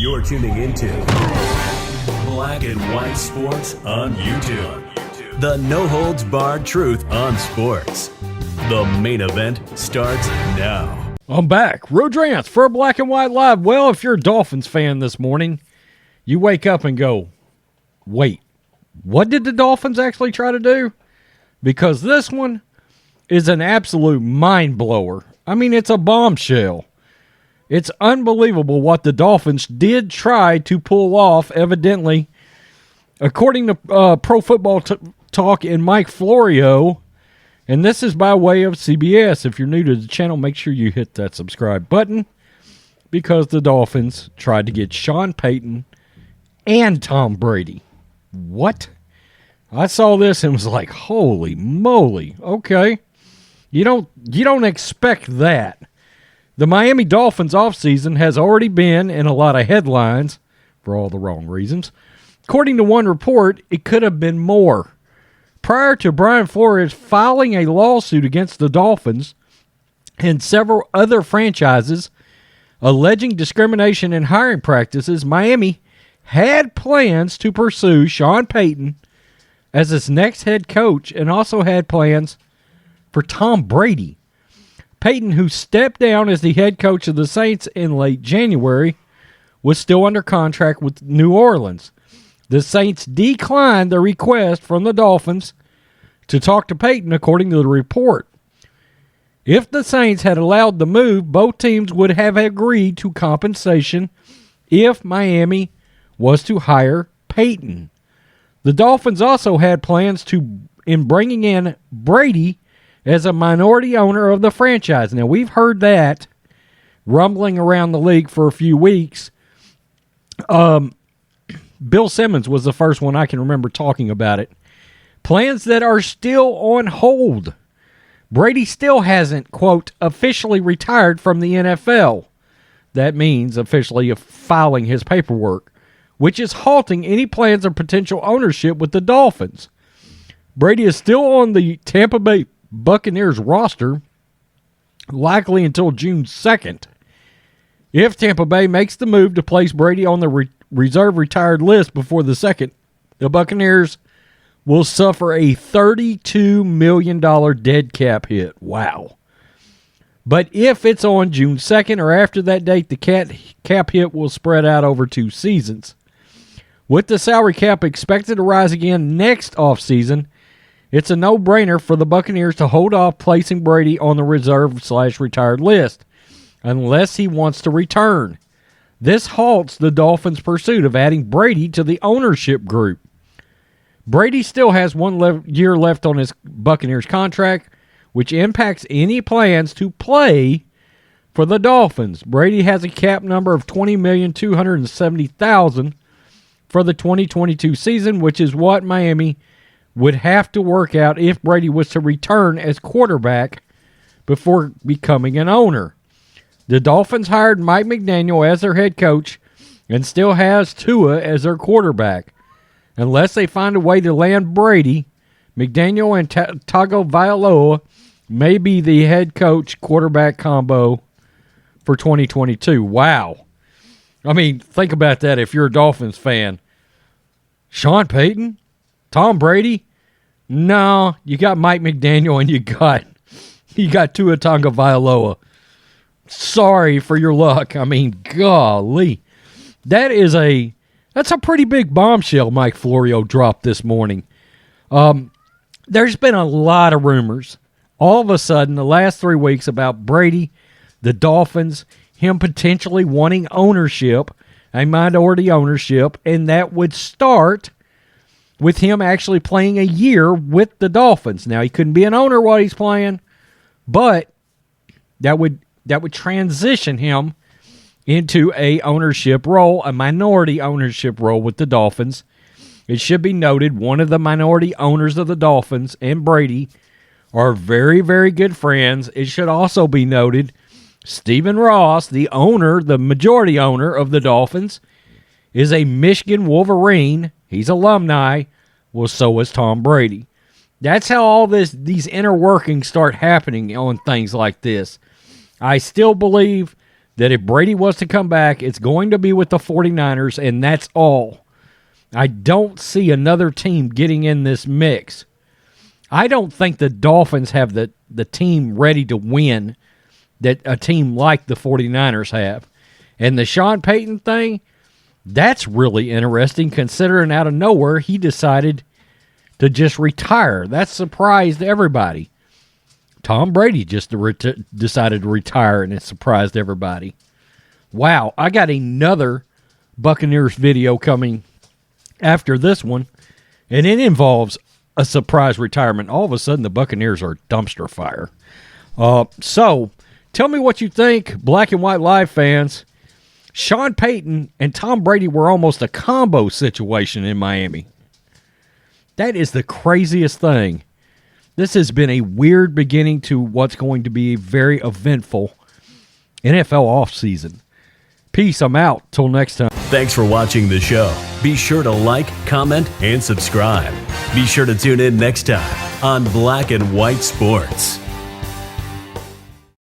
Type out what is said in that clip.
You're tuning into Black and White Sports on YouTube. The no-holds-barred truth on sports. The main event starts now. I'm back. Rodrance for Black and White Live. Well, if you're a Dolphins fan this morning, you wake up and go, wait, what did the Dolphins actually try to do? Because this one is an absolute mind blower. I mean, it's a bombshell. It's unbelievable what the Dolphins did try to pull off, evidently. According to Pro Football Talk and Mike Florio, and this is by way of CBS. If you're new to the channel, make sure you hit that subscribe button because the Dolphins tried to get Sean Payton and Tom Brady. What? I saw this and was like, holy moly. Okay. You don't expect that. The Miami Dolphins offseason has already been in a lot of headlines for all the wrong reasons. According to one report, it could have been more. Prior to Brian Flores filing a lawsuit against the Dolphins and several other franchises alleging discrimination in hiring practices, Miami had plans to pursue Sean Payton as its next head coach and also had plans for Tom Brady. Payton, who stepped down as the head coach of the Saints in late January, was still under contract with New Orleans. The Saints declined the request from the Dolphins to talk to Payton, according to the report. If the Saints had allowed the move, both teams would have agreed to compensation if Miami was to hire Payton. The Dolphins also had plans in bringing in Brady as a minority owner of the franchise. Now, we've heard that rumbling around the league for a few weeks. Bill Simmons was the first one I can remember talking about it. Plans that are still on hold. Brady still hasn't, quote, officially retired from the NFL. That means officially filing his paperwork, which is halting any plans of potential ownership with the Dolphins. Brady is still on the Tampa Bay Buccaneers roster, likely until June 2nd. If Tampa Bay makes the move to place Brady on the reserve retired list before the 2nd, the Buccaneers will suffer a $32 million dead cap hit. Wow. But if it's on June 2nd or after that date, the cap hit will spread out over 2 seasons. With the salary cap expected to rise again next offseason, it's a no-brainer for the Buccaneers to hold off placing Brady on the reserve/retired list unless he wants to return. This halts the Dolphins' pursuit of adding Brady to the ownership group. Brady still has 1 year left on his Buccaneers contract, which impacts any plans to play for the Dolphins. Brady has a cap number of $20,270,000 for the 2022 season, which is what Miami would have to work out if Brady was to return as quarterback before becoming an owner. The Dolphins hired Mike McDaniel as their head coach and still has Tua as their quarterback. Unless they find a way to land Brady, McDaniel and Tagovailoa may be the head coach quarterback combo for 2022. Wow. I mean, think about that if you're a Dolphins fan. Sean Payton? Tom Brady? No, you got Mike McDaniel and you got Tua Tagovailoa. Sorry for your luck. I mean, golly. That's a pretty big bombshell Mike Florio dropped this morning. There's been a lot of rumors all of a sudden the last 3 weeks about Brady, the Dolphins, him potentially wanting ownership, a minority ownership, and that would start with him actually playing a year with the Dolphins. Now, he couldn't be an owner while he's playing, but that would transition him into a ownership role, a minority ownership role with the Dolphins. It should be noted one of the minority owners of the Dolphins and Brady are very, very good friends. It should also be noted Stephen Ross, the majority owner of the Dolphins, is a Michigan Wolverine. He's alumni. Well, so is Tom Brady. That's how all these inner workings start happening on things like this. I still believe that if Brady was to come back, it's going to be with the 49ers, and that's all. I don't see another team getting in this mix. I don't think the Dolphins have the team ready to win that a team like the 49ers have. And the Sean Payton thing, that's really interesting considering out of nowhere he decided to just retire. That surprised everybody. Tom Brady just decided to retire, and it surprised everybody. Wow, I got another Buccaneers video coming after this one, and it involves a surprise retirement. All of a sudden, the Buccaneers are dumpster fire. So, tell me what you think, Black and White Live fans. Sean Payton and Tom Brady were almost a combo situation in Miami. That is the craziest thing. This has been a weird beginning to what's going to be a very eventful NFL offseason. Peace, I'm out. Till next time. Thanks for watching the show. Be sure to like, comment, and subscribe. Be sure to tune in next time on Black and White Sports.